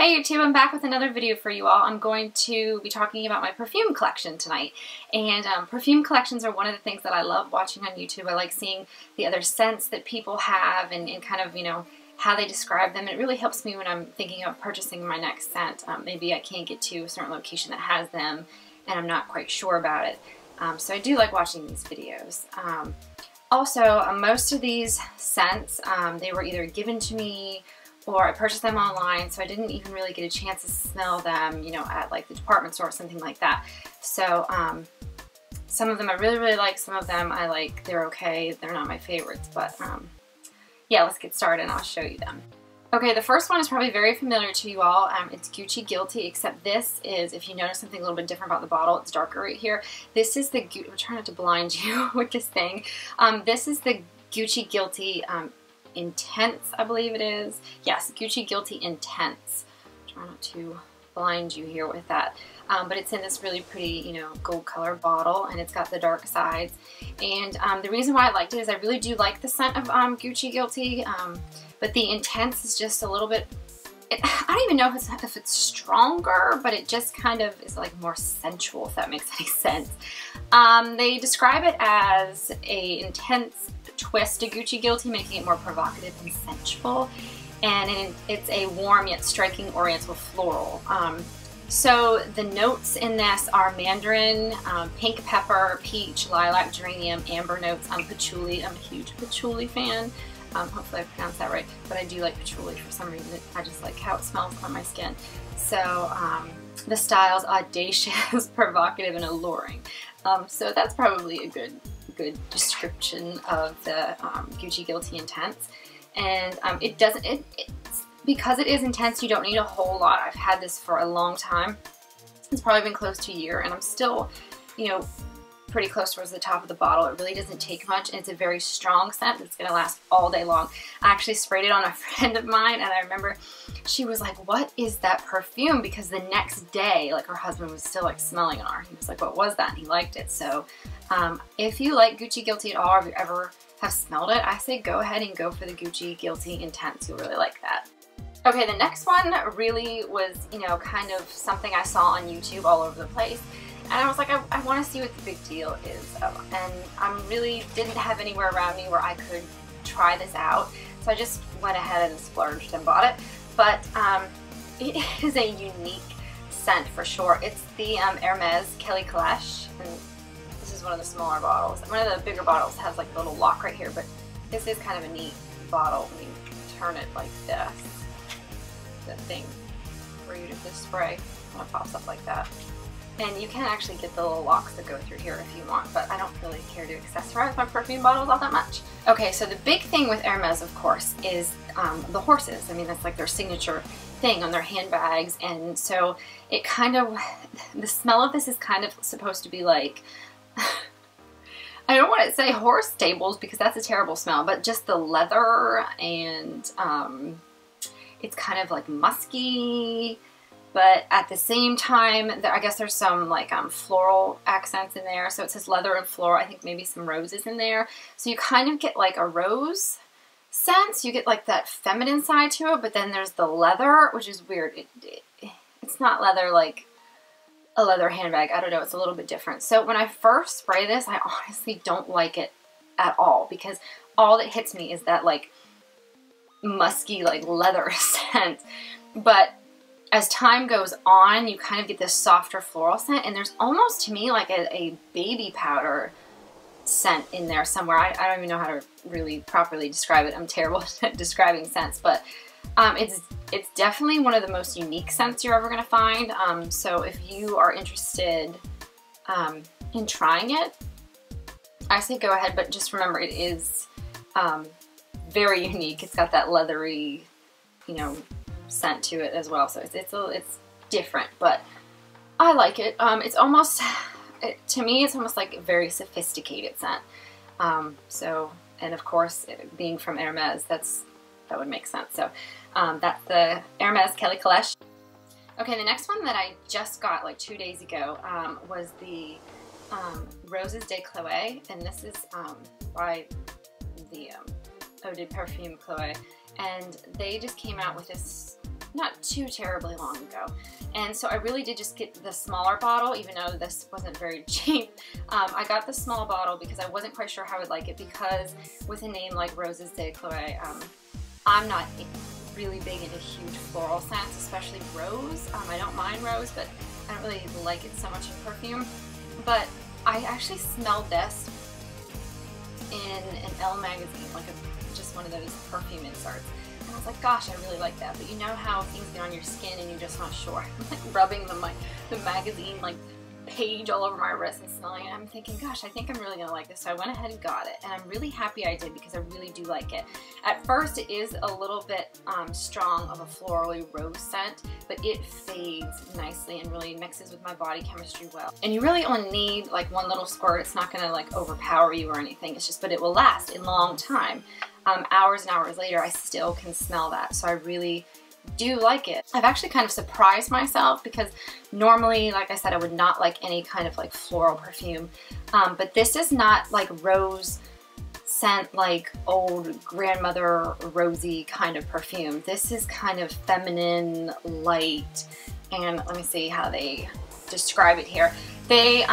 Hey YouTube, I'm back with another video for you all. I'm going to be talking about my perfume collection tonight. And perfume collections are one of the things that I love watching on YouTube. I like seeing the other scents that people have and kind of, you know, how they describe them. It really helps me when I'm thinking of purchasing my next scent. Maybe I can't get to a certain location that has them and I'm not quite sure about it. So I do like watching these videos. Also, most of these scents, they were either given to me or I purchased them online, so I didn't even really get a chance to smell them, you know, at like the department store or something like that. So some of them I really like, some of them I like, they're okay, they're not my favorites, but yeah, let's get started and I'll show you them. Okay, the first one is probably very familiar to you all. It's Gucci Guilty, except this is, if you notice something a little bit different about the bottle, it's darker right here. This is the, I'm trying not to blind you with this thing. This is the Gucci Guilty Intense, I believe it is. Yes, Gucci Guilty Intense. Try not to blind you here with that. But it's in this really pretty, you know, gold color bottle, and it's got the dark sides. And the reason why I liked it is I really do like the scent of Gucci Guilty, but the Intense is just a little bit, I don't even know if it's stronger, but it just kind of is like more sensual, if that makes any sense. They describe it as a intense twist to Gucci Guilty, making it more provocative and sensual. And it's a warm yet striking oriental floral. So the notes in this are mandarin, pink pepper, peach, lilac, geranium, amber notes, patchouli. I'm a huge patchouli fan. Hopefully I pronounced that right, but I do like patchouli for some reason. I just like how it smells on my skin. So the style's audacious, provocative, and alluring. So that's probably a good description of the Gucci Guilty Intense. And because it is intense, you don't need a whole lot. I've had this for a long time. It's probably been close to a year, and I'm still, you know, pretty close towards the top of the bottle. It really doesn't take much, and it's a very strong scent that's going to last all day long. I actually sprayed it on a friend of mine, and I remember she was like, "What is that perfume?" Because the next day, like, her husband was still like smelling it on her. He was like, "What was that?" And he liked it. So if you like Gucci Guilty at all, or if you ever have smelled it, I say go ahead and go for the Gucci Guilty Intense. You'll really like that. Okay, the next one really was, you know, kind of something I saw on YouTube all over the place. And I was like, I want to see what the big deal is. And I really didn't have anywhere around me where I could try this out. So I just went ahead and splurged and bought it. But it is a unique scent for sure. It's the Hermes Chole. And this is one of the smaller bottles. One of the bigger bottles has like a little lock right here, but this is kind of a neat bottle when you turn it like this. The thing for you to just spray when it pops up like that. And you can actually get the little locks that go through here if you want, but I don't really care to accessorize my perfume bottles all that much. Okay, so the big thing with Hermes, of course, is the horses. I mean, that's like their signature thing on their handbags, and so it kind of, the smell of this is kind of supposed to be like, I don't want to say horse stables because that's a terrible smell, but just the leather, and it's kind of like musky, but at the same time, I guess there's some like floral accents in there. So it says leather and floral. I think maybe some roses in there. So you kind of get like a rose scent. You get like that feminine side to it, but then there's the leather, which is weird. It's not leather like a leather handbag. I don't know. It's a little bit different. So when I first spray this, I honestly don't like it at all because all that hits me is that like musky like leather scent. But as time goes on, you kind of get this softer floral scent, and there's almost to me like a baby powder scent in there somewhere. I don't even know how to really properly describe it. I'm terrible at describing scents, but it's definitely one of the most unique scents you're ever going to find. So if you are interested in trying it, I say go ahead, but just remember it is very unique. It's got that leathery, you know, scent to it as well, so it's different, but I like it. It's almost, to me, it's almost like a very sophisticated scent. So, and of course, being from Hermes, that would make sense. So that's the Hermes Chole. Okay, the next one that I just got like 2 days ago was the Roses de Chole, and this is by the Eau de Perfume Chole, and they just came out with this not too terribly long ago. And so I really did just get the smaller bottle, even though this wasn't very cheap. I got the small bottle because I wasn't quite sure how I would like it, because with a name like Roses de Chole, I'm not really big into huge floral scents, especially rose. I don't mind rose, but I don't really like it so much in perfume. But I actually smelled this in an Elle magazine, like just one of those perfume inserts. And I was like, gosh, I really like that. But you know how things get on your skin and you're just not sure. I'm like rubbing the magazine like page all over my wrist and smelling it. I'm thinking, gosh, I think I'm really gonna like this. So I went ahead and got it, and I'm really happy I did because I really do like it. At first, it is a little bit strong of a florally rose scent, but it fades nicely and really mixes with my body chemistry well. And you really only need like one little squirt. It's not gonna like overpower you or anything. It's just, but it will last a long time. Hours and hours later, I still can smell that. So I really do like it. I've actually kind of surprised myself because normally, like I said, I would not like any kind of like floral perfume, but this is not like rose scent, like old grandmother rosy kind of perfume. This is kind of feminine, light, and let me see how they describe it here. They,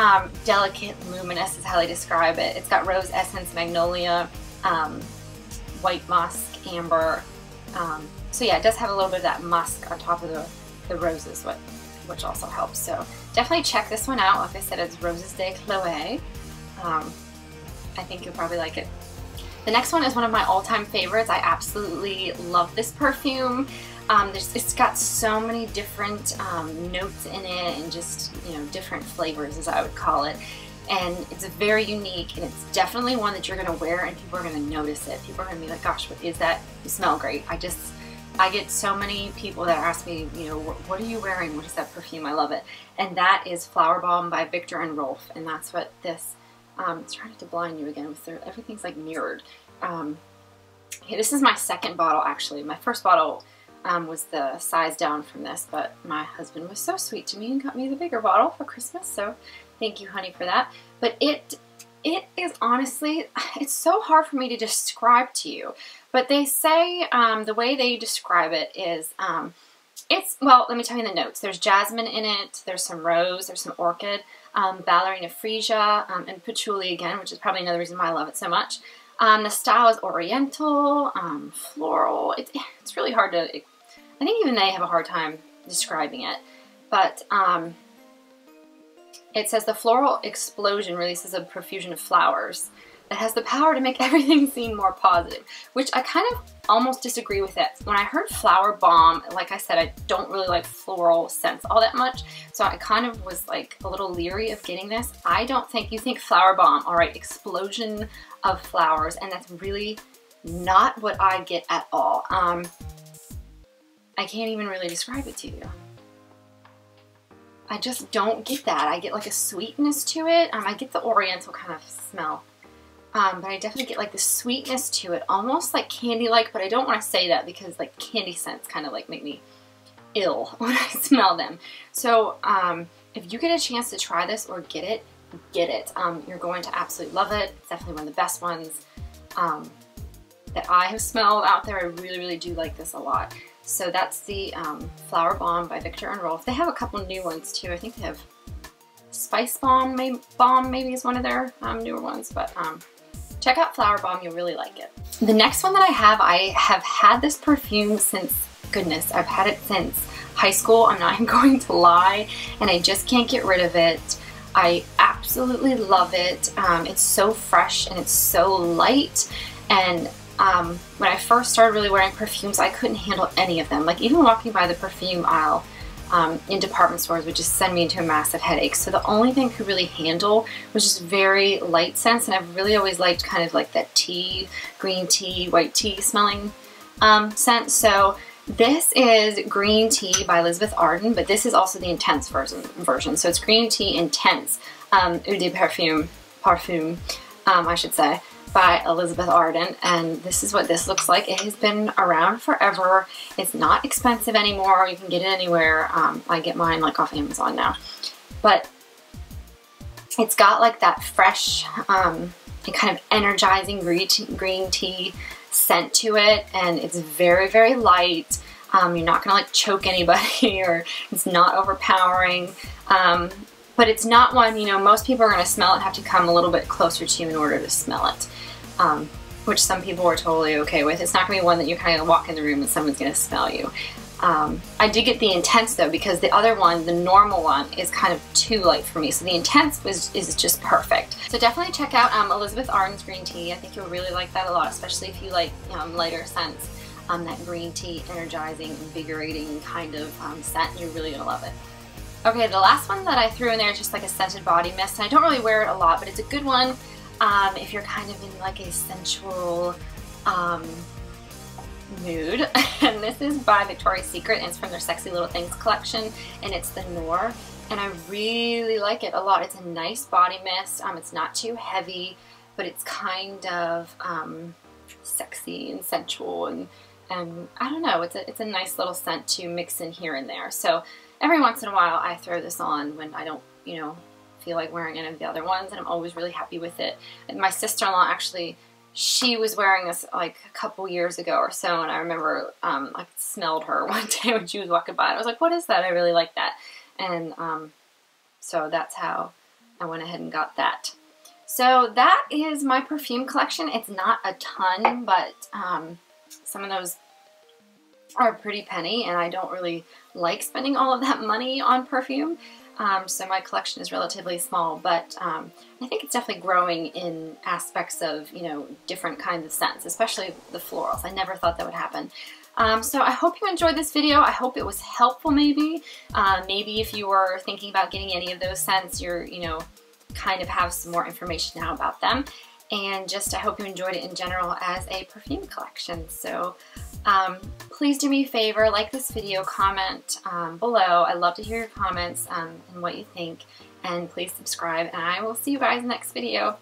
delicate, luminous is how they describe it. It's got rose essence, magnolia, white musk, amber, so yeah, it does have a little bit of that musk on top of the roses, which also helps. So definitely check this one out. Like I said, it's Roses de Chole. I think you'll probably like it. The next one is one of my all-time favorites. I absolutely love this perfume. It's got so many different notes in it, and just, you know, different flavors, as I would call it. And it's very unique, and it's definitely one that you're gonna wear and people are gonna notice it. People are gonna be like, gosh, what is that? You smell great. I get so many people that ask me, you know, what are you wearing? What is that perfume? I love it. And that is Flowerbomb by Viktor and Rolf. And that's what this, it's trying to blind you again with everything's like mirrored. Okay, this is my second bottle actually. My first bottle was the size down from this, but my husband was so sweet to me and got me the bigger bottle for Christmas. So thank you, honey, for that. But it is honestly, it's so hard for me to describe to you. But they say, the way they describe it is, well, let me tell you the notes. There's jasmine in it, there's some rose, there's some orchid, ballerina freesia, and patchouli again, which is probably another reason why I love it so much. The style is oriental, floral. It's really hard to, I think even they have a hard time describing it. But it says the floral explosion releases a profusion of flowers that has the power to make everything seem more positive, which I kind of almost disagree with it. When I heard Flowerbomb, like I said, I don't really like floral scents all that much, so I kind of was like a little leery of getting this. I don't think, you think Flowerbomb, all right, explosion of flowers, and that's really not what I get at all. I can't even really describe it to you. I just don't get that. I get like a sweetness to it. I get the oriental kind of smell. But I definitely get like the sweetness to it, almost like candy-like, but I don't want to say that because like candy scents kind of like make me ill when I smell them. So if you get a chance to try this or get it, get it. You're going to absolutely love it. It's definitely one of the best ones that I have smelled out there. I really, really do like this a lot. So that's the Flowerbomb by Viktor and Rolf. They have a couple new ones too. I think they have Spice Bomb maybe is one of their newer ones, but check out Flowerbomb, you'll really like it. The next one that I have had this perfume since, goodness, I've had it since high school. I'm not even going to lie, and I just can't get rid of it. I absolutely love it. It's so fresh and it's so light, and when I first started really wearing perfumes, I couldn't handle any of them. Like even walking by the perfume aisle in department stores would just send me into a massive headache. So the only thing I could really handle was just very light scents, and I've really always liked kind of like that tea, green tea, white tea smelling scent. So this is Green Tea by Elizabeth Arden, but this is also the intense version. So it's Green Tea Intense, Eau de Perfume, I should say, by Elizabeth Arden, and this is what this looks like. It has been around forever. It's not expensive anymore. You can get it anywhere. I get mine like off Amazon now, but it's got like that fresh and kind of energizing green tea scent to it, and it's very, very light. You're not gonna like choke anybody, or it's not overpowering. But it's not one, you know, most people are gonna smell it, have to come a little bit closer to you in order to smell it. Which some people are totally okay with. It's not gonna be one that you kind of walk in the room and someone's gonna smell you. I did get the Intense though, because the other one, the normal one, is kind of too light for me. So the Intense is just perfect. So definitely check out Elizabeth Arden's green tea. I think you'll really like that a lot, especially if you like lighter scents. That green tea, energizing, invigorating kind of scent. You're really gonna love it. Okay, the last one that I threw in there is just like a scented body mist. And I don't really wear it a lot, but it's a good one if you're kind of in like a sensual mood. And this is by Victoria's Secret, and it's from their Sexy Little Things collection, and it's the Noir, and I really like it a lot. It's a nice body mist. It's not too heavy, but it's kind of sexy and sensual, and I don't know, it's a nice little scent to mix in here and there. So every once in a while I throw this on when I don't, you know, feel like wearing any of the other ones, and I'm always really happy with it. And my sister-in-law actually, she was wearing this like a couple years ago or so, and I remember I smelled her one day when she was walking by, and I was like, what is that? I really like that. And so that's how I went ahead and got that. So that is my perfume collection. It's not a ton, but some of those are a pretty penny, and I don't really like spending all of that money on perfume. So my collection is relatively small, but I think it's definitely growing in aspects of, you know, different kinds of scents, especially the florals. I never thought that would happen. So I hope you enjoyed this video. I hope it was helpful maybe. Maybe if you were thinking about getting any of those scents, you're, you know, kind of have some more information now about them. And just I hope you enjoyed it in general as a perfume collection. So please do me a favor, like this video, comment below. I love to hear your comments and what you think. And please subscribe, and I will see you guys in the next video.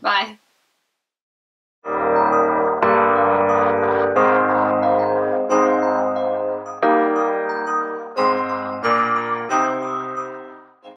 Bye.